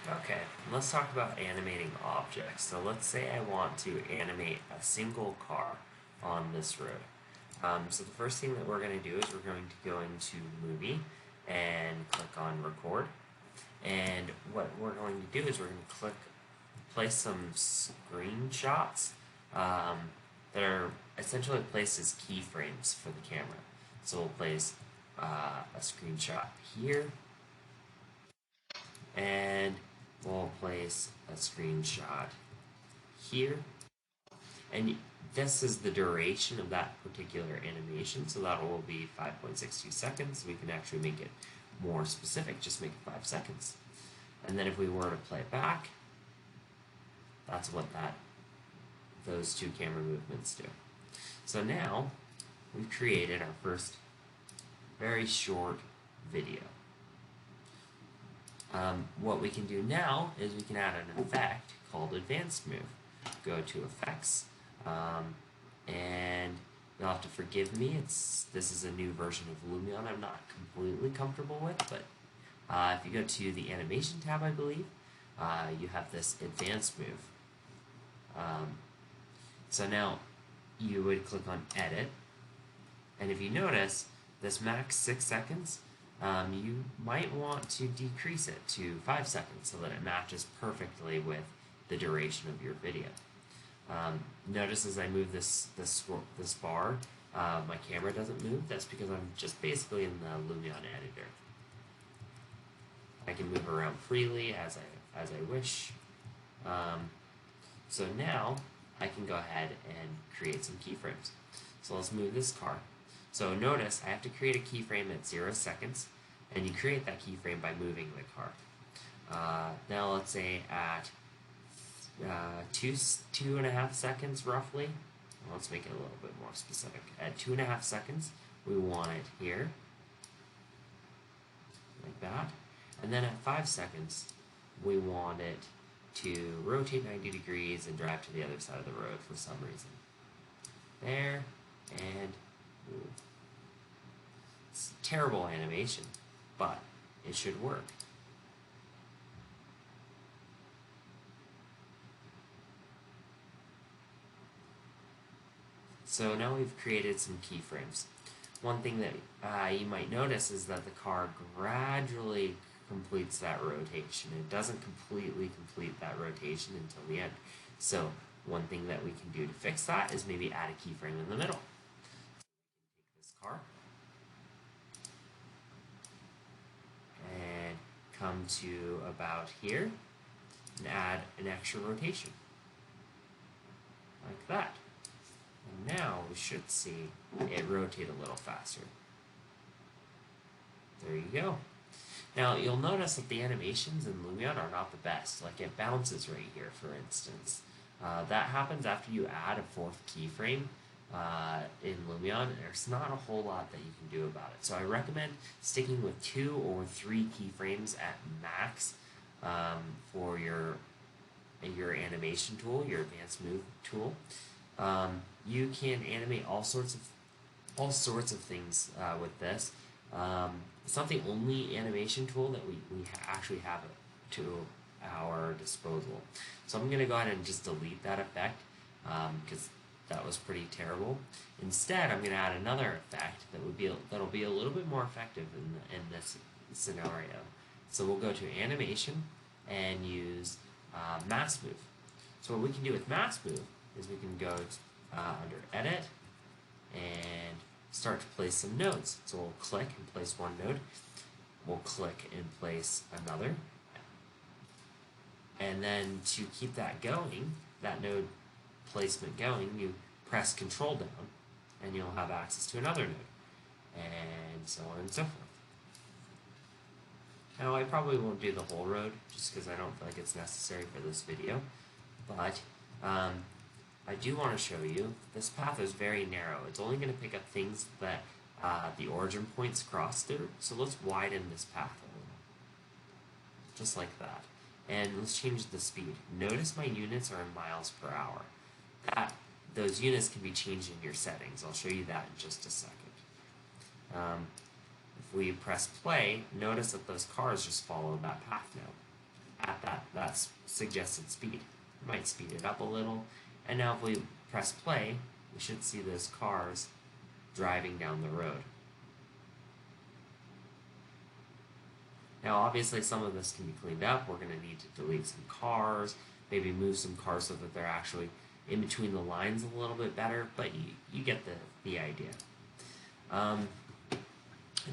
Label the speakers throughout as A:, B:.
A: Okay, let's talk about animating objects. So let's say I want to animate a single car on this road. So the first thing that we're going to do is we're going to go into Movie and click on Record. And what we're going to do is we're going to place some screenshots that are essentially placed as keyframes for the camera. So we'll place a screenshot here, and we'll place a screenshot here, and this is the duration of that particular animation, so that will be 5.62 seconds. We can actually make it more specific, just make it 5 seconds. And then if we were to play it back, that's what those two camera movements do. So now we've created our first very short video. What we can do now is we can add an effect called Advanced Move. Go to Effects, and you'll have to forgive me. This is a new version of Lumion I'm not completely comfortable with, but if you go to the Animation tab, I believe, you have this Advanced Move. So now you would click on Edit, and if you notice, this max 6 seconds, you might want to decrease it to 5 seconds so that it matches perfectly with the duration of your video. Notice as I move this bar, my camera doesn't move. That's because I'm just basically in the Lumion editor. I can move around freely as I wish. So now I can go ahead and create some keyframes. So let's move this car. So notice I have to create a keyframe at 0 seconds, and you create that keyframe by moving the car. Now let's say at 2.5 seconds roughly. Well, let's make it a little bit more specific. At 2.5 seconds, we want it here, like that. And then at 5 seconds, we want it to rotate 90 degrees and drive to the other side of the road for some reason. There, and move. It's terrible animation, but it should work. So now we've created some keyframes. One thing that you might notice is that the car gradually completes that rotation. It doesn't completely complete that rotation until the end. So one thing that we can do to fix that is maybe add a keyframe in the middle. Take this car and come to about here and add an extra rotation, like that. And now we should see it rotate a little faster. There you go. Now you'll notice that the animations in Lumion are not the best. Like it bounces right here, for instance. That happens after you add a fourth keyframe in Lumion. There's not a whole lot that you can do about it. So I recommend sticking with 2 or 3 keyframes at max for your animation tool, your advanced move tool. You can animate all sorts of things with this. It's not the only animation tool that we actually have to our disposal. So I'm going to go ahead and just delete that effect because that was pretty terrible. Instead, I'm going to add another effect that'll be a little bit more effective in this scenario. So we'll go to Animation and use Mass Move. So what we can do with Mass Move is we can go under Edit and start to place some nodes. So we'll click and place one node. We'll click and place another. And then to keep that going, that node placement going, you press Control down and you'll have access to another node. And so on and so forth. Now I probably won't do the whole road just because I don't feel like it's necessary for this video. But I do want to show you this path is very narrow. It's only going to pick up things that the origin points cross through. So let's widen this path a little. Just like that. And let's change the speed. Notice my units are in miles per hour. Those units can be changed in your settings. I'll show you that in just a second. If we press play, notice that those cars just follow that path now. At that that's suggested speed. We might speed it up a little. And now if we press play, we should see those cars driving down the road. Now obviously some of this can be cleaned up. We're going to need to delete some cars, maybe move some cars so that they're actually in between the lines a little bit better, but you get the idea.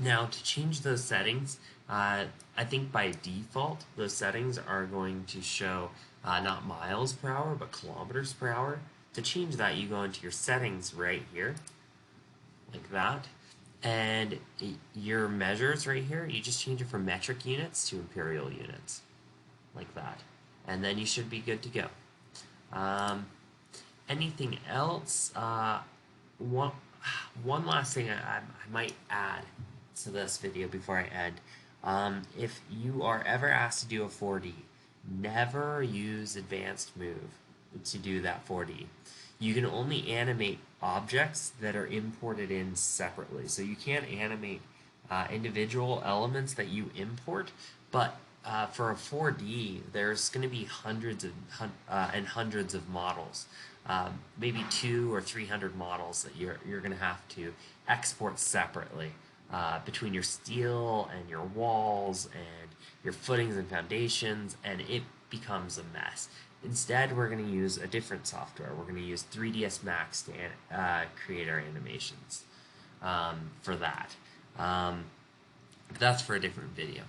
A: Now to change those settings, I think by default those settings are going to show not miles per hour but kilometers per hour. To change that, you go into your settings right here, like that, and your measures right here, you just change it from metric units to imperial units, like that, and then you should be good to go. Anything else? One last thing I might add to this video before I end. If you are ever asked to do a 4D, never use advanced move to do that 4D. You can only animate objects that are imported in separately. So you can't animate individual elements that you import, but for a 4D, there's going to be hundreds and hundreds of models. Maybe 200 or 300 models that you're going to have to export separately between your steel and your walls and your footings and foundations, and it becomes a mess. Instead, we're going to use a different software. We're going to use 3ds Max to create our animations for that. But that's for a different video.